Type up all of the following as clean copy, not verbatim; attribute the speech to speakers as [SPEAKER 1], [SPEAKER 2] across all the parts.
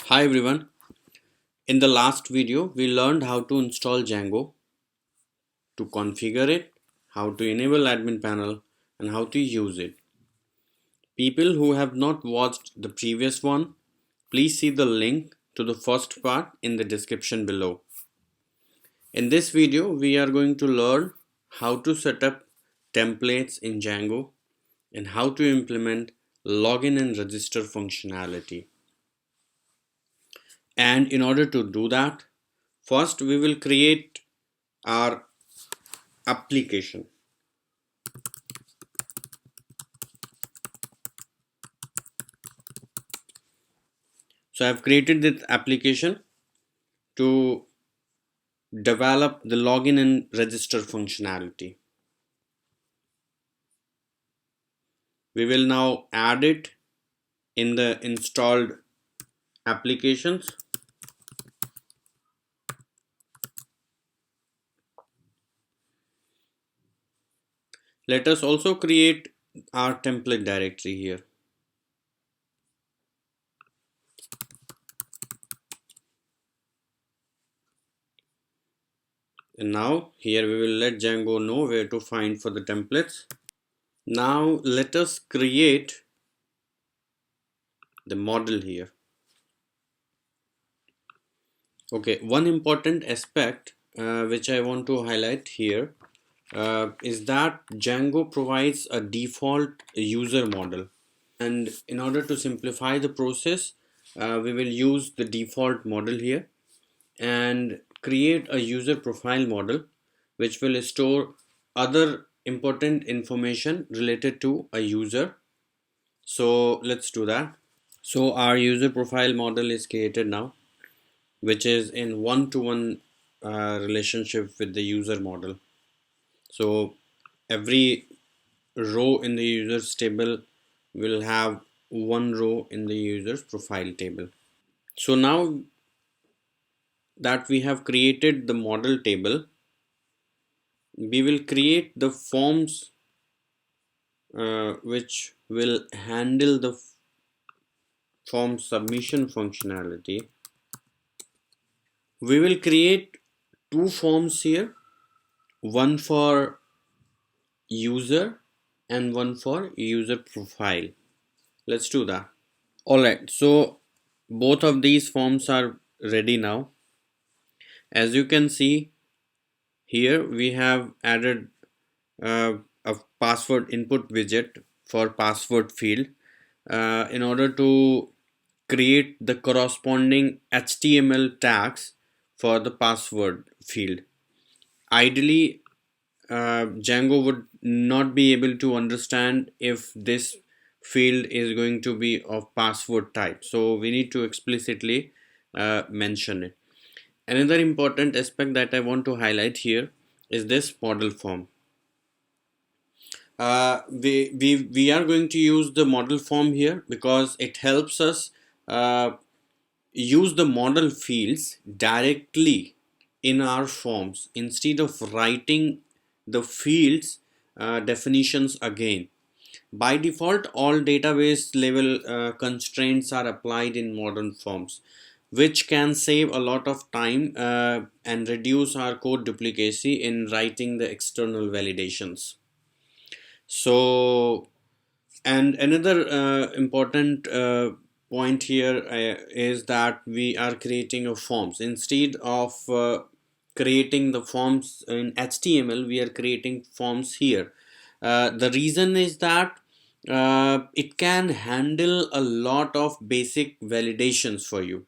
[SPEAKER 1] Hi everyone. In the last video, we learned how to install Django, to configure it, how to enable admin panel, and how to use it. People who have not watched the previous one, please see the link to the first part in the description below. In this video, we are going to learn how to set up templates in Django and how to implement login and register functionality. And in order to do that, first we will create our application. So I've created this application to develop the login and register functionality. We will now add it in the installed applications. Let us also create our template directory here. And now here we will let Django know where to find for the templates. Now let us create the model here. Okay, one important aspect which I want to highlight here is that Django provides a default user model, and in order to simplify the process, we will use the default model here and create a user profile model which will store other important information related to a user. So let's do that. So our user profile model is created now, which is in one-to-one relationship with the user model. So every row in the users table will have one row in the users profile table. So now that we have created the model table, we will create the forms which will handle the form submission functionality. We will create two forms here, one for user and one for user profile. Let's do that. Alright, so both of these forms are ready now. As you can see here, we have added a password input widget for password field in order to create the corresponding HTML tags for the password field. Ideally, Django would not be able to understand if this field is going to be of password type, so we need to explicitly mention it. Another important aspect that I want to highlight here is this model form. We are going to use the model form here because it helps us use the model fields directly in our forms instead of writing the fields definitions again. By default, all database level constraints are applied in modern forms, which can save a lot of time and reduce our code duplicacy in writing the external validations. So, and another important point here is that we are creating a forms instead of creating the forms in HTML. We are creating forms here. The reason is that it can handle a lot of basic validations for you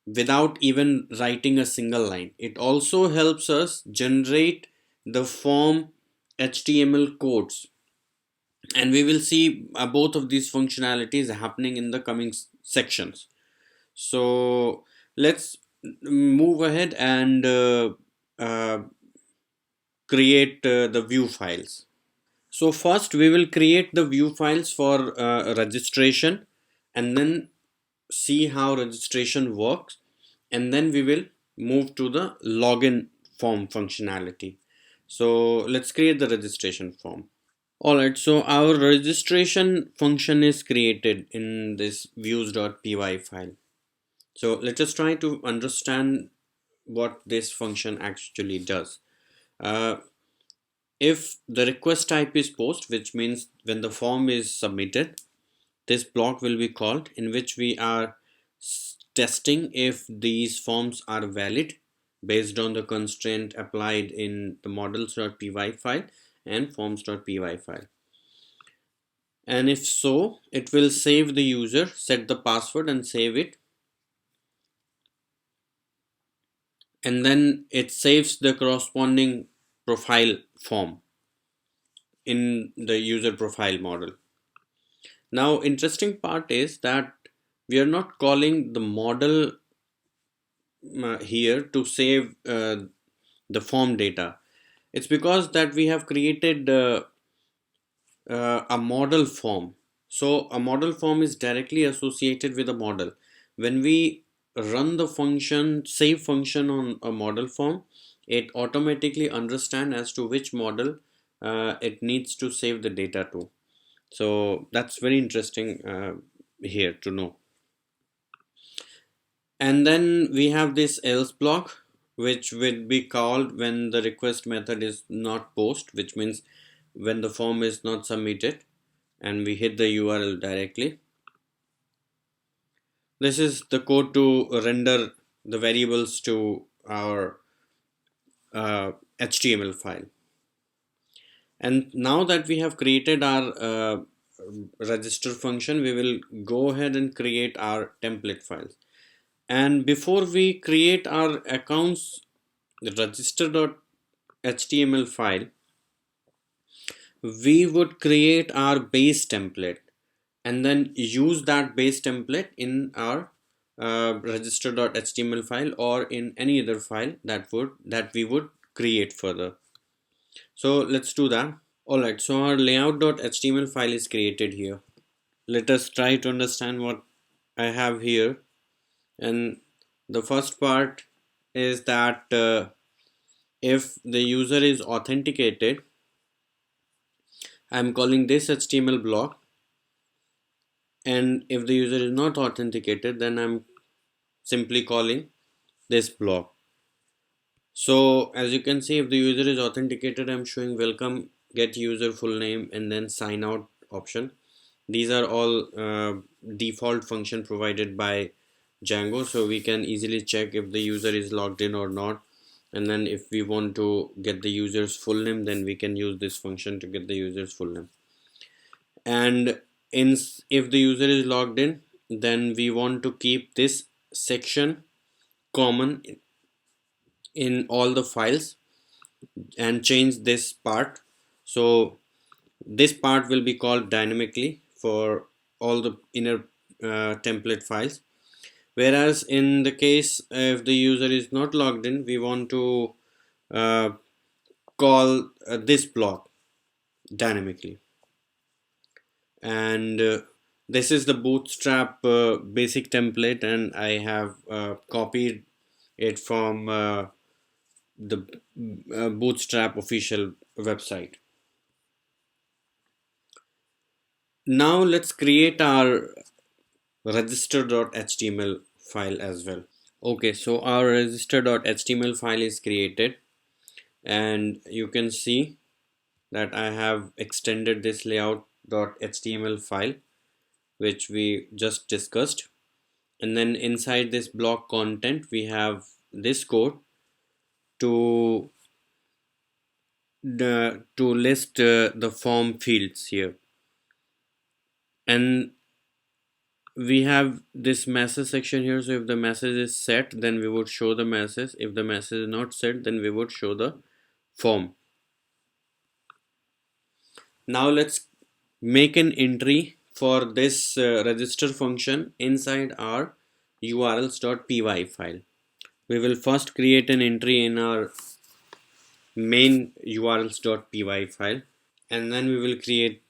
[SPEAKER 1] without even writing a single line. It also helps us generate the form HTML codes, and we will see both of these functionalities happening in the coming sections. So let's move ahead and uh, create the view files. So first we will create the view files for registration, and then see how registration works, and then we will move to the login form functionality. So let's create the registration form. Alright, so our registration function is created in this views.py file. So let us try to understand what this function actually does. Uh, if the request type is post, which means when the form is submitted, this block will be called, in which we are testing if these forms are valid based on the constraint applied in the models.py file and forms.py file. And if so, it will save the user, set the password and save it, and then it saves the corresponding profile form in the user profile model. Now, interesting part is that we are not calling the model here to save the form data. It's because that we have created a model form. So a model form is directly associated with a model. When we run the function save function on a model form, it automatically understand as to which model it needs to save the data to. So that's very interesting here to know. And then we have this else block, which will be called when the request method is not post, which means when the form is not submitted and we hit the URL directly. This is the code to render the variables to our HTML file. And now that we have created our register function, we will go ahead and create our template files. And before we create our accounts register.html file, we would create our base template and then use that base template in our register.html file or in any other file that we would create further. So let's do that. Alright, so our layout.html file is created here. Let us try to understand what I have here. And the first part is that if the user is authenticated, I'm calling this HTML block, and if the user is not authenticated, then I'm simply calling this block. So as you can see, if the user is authenticated, I'm showing welcome, get user full name, and then sign out option. These are all default function provided by Django, so we can easily check if the user is logged in or not. And then if we want to get the user's full name, then we can use this function to get the user's full name. And if the user is logged in, then we want to keep this section common in all the files and change this part. So this part will be called dynamically for all the inner template files, whereas in the case if the user is not logged in, we want to uh, call this block dynamically. And this is the bootstrap basic template, and I have copied it from the bootstrap official website. Now let's create our register.html file as well. Okay, so our register.html file is created, and you can see that I have extended this layout.html file which we just discussed, and then inside this block content we have this code to list the form fields here, and we have this message section here. So if the message is set, then we would show the message. If the message is not set, then we would show the form. Now let's make an entry for this register function inside our urls.py file. We will first create an entry in our main urls.py file, and then we will create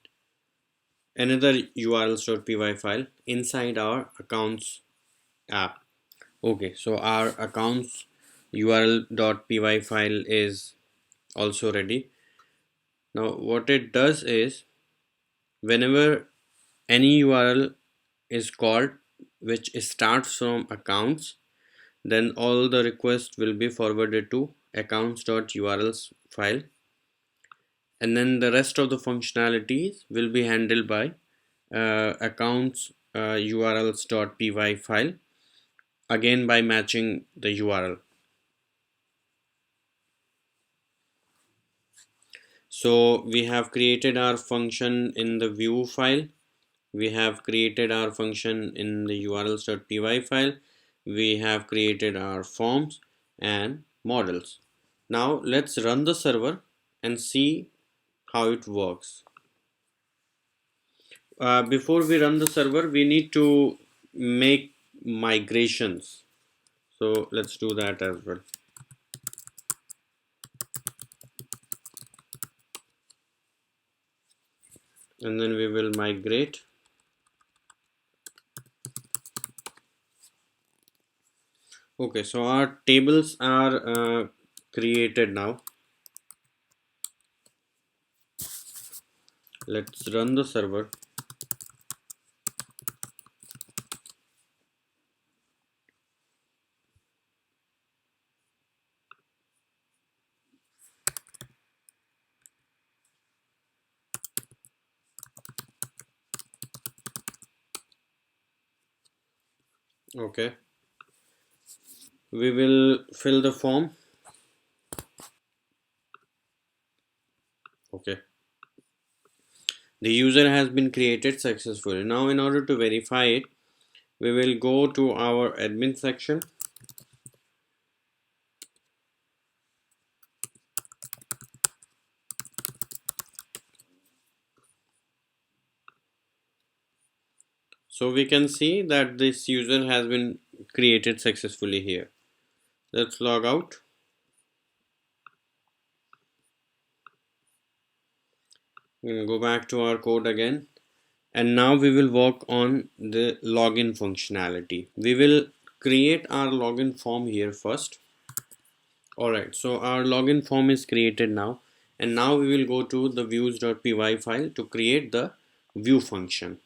[SPEAKER 1] another urls.py file inside our accounts app. Okay, so our accounts url.py file is also ready. Now what it does is, whenever any URL is called, which starts from accounts, then all the requests will be forwarded to accounts.urls file, and then the rest of the functionalities will be handled by accounts urls.py file, again by matching the URL. So we have created our function in the view file, we have created our function in the urls.py file, we have created our forms and models. Now let's run the server and see how it works. Before we run the server, we need to make migrations. So let's do that as well. And then we will migrate. Okay, so our tables are created now. Let's run the server. Okay, we will fill the form. Okay, the user has been created successfully. Now in order to verify it, we will go to our admin section. So we can see that this user has been created successfully here. Let's log out. We can go back to our code again. And now we will work on the login functionality. We will create our login form here first. Alright, so our login form is created now. And now we will go to the views.py file to create the view function.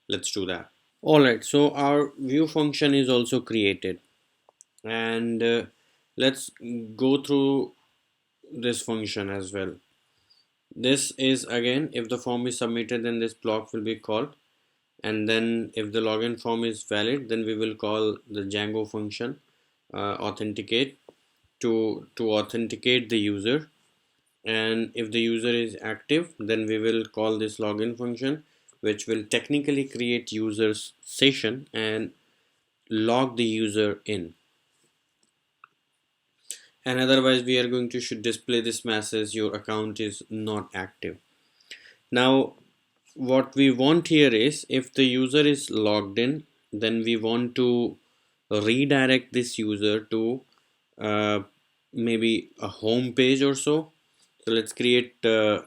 [SPEAKER 1] Let's do that. Alright, so our view function is also created. And let's go through this function as well. This is again, if the form is submitted, then this block will be called. And then if the login form is valid, then we will call the Django function authenticate to authenticate the user. And if the user is active, then we will call this login function, which will technically create user's session and log the user in. And otherwise we are going to should display this message, your account is not active. Now what we want here is, if the user is logged in, then we want to redirect this user to uh, maybe a home page or so. So let's create a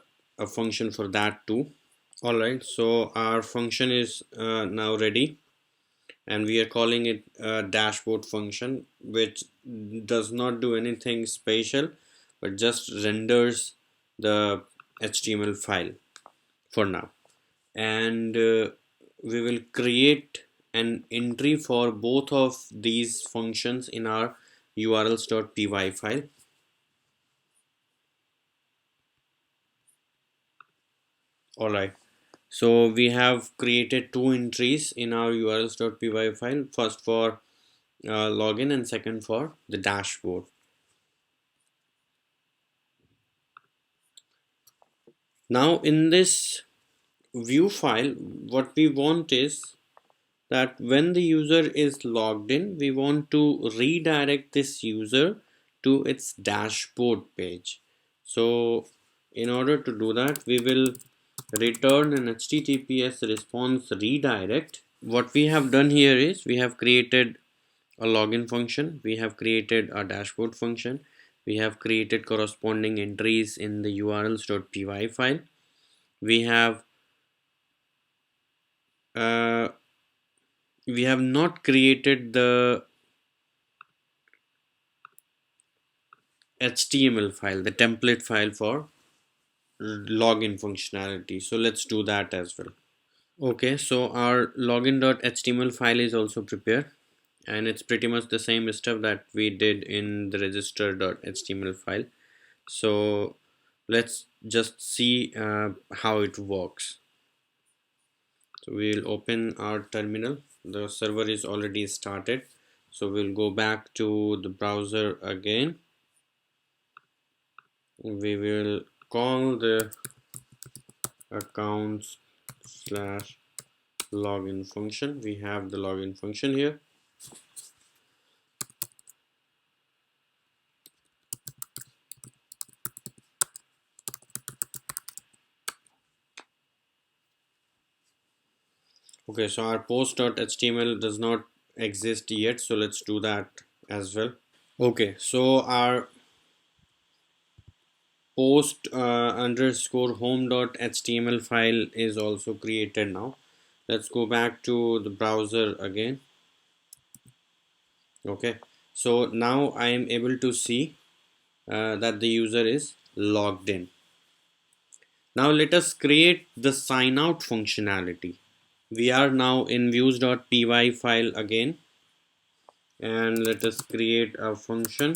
[SPEAKER 1] function for that too. Alright, so our function is now ready, and we are calling it a dashboard function, which does not do anything special but just renders the HTML file for now. And we will create an entry for both of these functions in our urls.py file. Alright, so we have created two entries in our urls.py file, first for login and second for the dashboard. Now in this view file, what we want is that when the user is logged in, we want to redirect this user to its dashboard page. So in order to do that, we will return an HTTPS response redirect. What we have done here is, we have created a login function, we have created a dashboard function, we have created corresponding entries in the urls.py file, we have uh, we have not created the HTML file, the template file for login functionality. So let's do that as well. Okay, so our login.html file is also prepared, and it's pretty much the same stuff that we did in the register.html file. So let's just see how it works. So we'll open our terminal. The server is already started, so we'll go back to the browser again. We will call the accounts slash login function. We have the login function here. Okay, so our post.html does not exist yet, so let's do that as well. Okay, so our post underscore home.html file is also created now. Let's go back to the browser again. Okay, so now I am able to see that the user is logged in. Now let us create the sign out functionality. We are now in views.py file again, and let us create a function.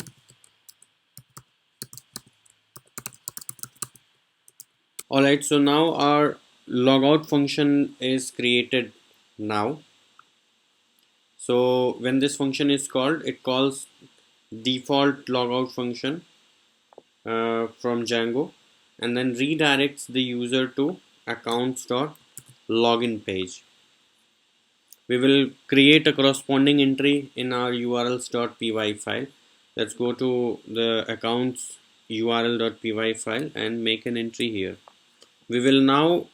[SPEAKER 1] Alright, so now our logout function is created now. So when this function is called, it calls default logout function from Django, and then redirects the user to accounts.login page. We will create a corresponding entry in our urls.py file. Let's go to the accounts url.py file and make an entry here. We will now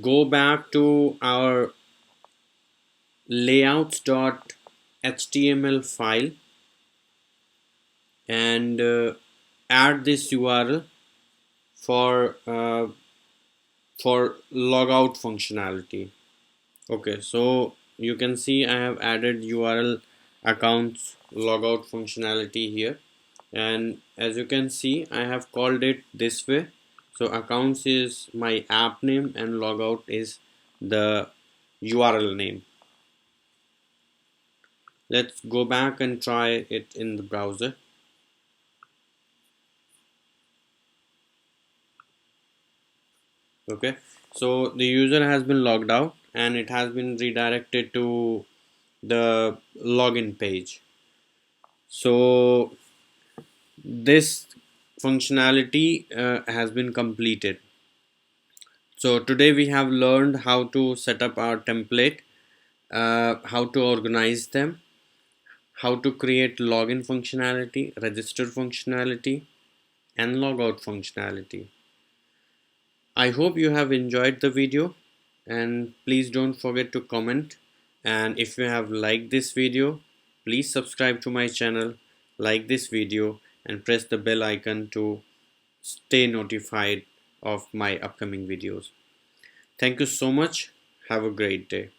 [SPEAKER 1] go back to our layouts.html file and add this URL for uh, for logout functionality. Okay, so you can see I have added URL accounts logout functionality here, and as you can see I have called it this way. So accounts is my app name and logout is the URL name. Let's go back and try it in the browser. Okay, so the user has been logged out and it has been redirected to the login page. So this functionality has been completed. So today we have learned how to set up our template, how to organize them, how to create login functionality, register functionality, and logout functionality. I hope you have enjoyed the video, and please don't forget to comment, and if you have liked this video, please subscribe to my channel, like this video, and press the bell icon to stay notified of my upcoming videos. Thank you so much. Have a great day.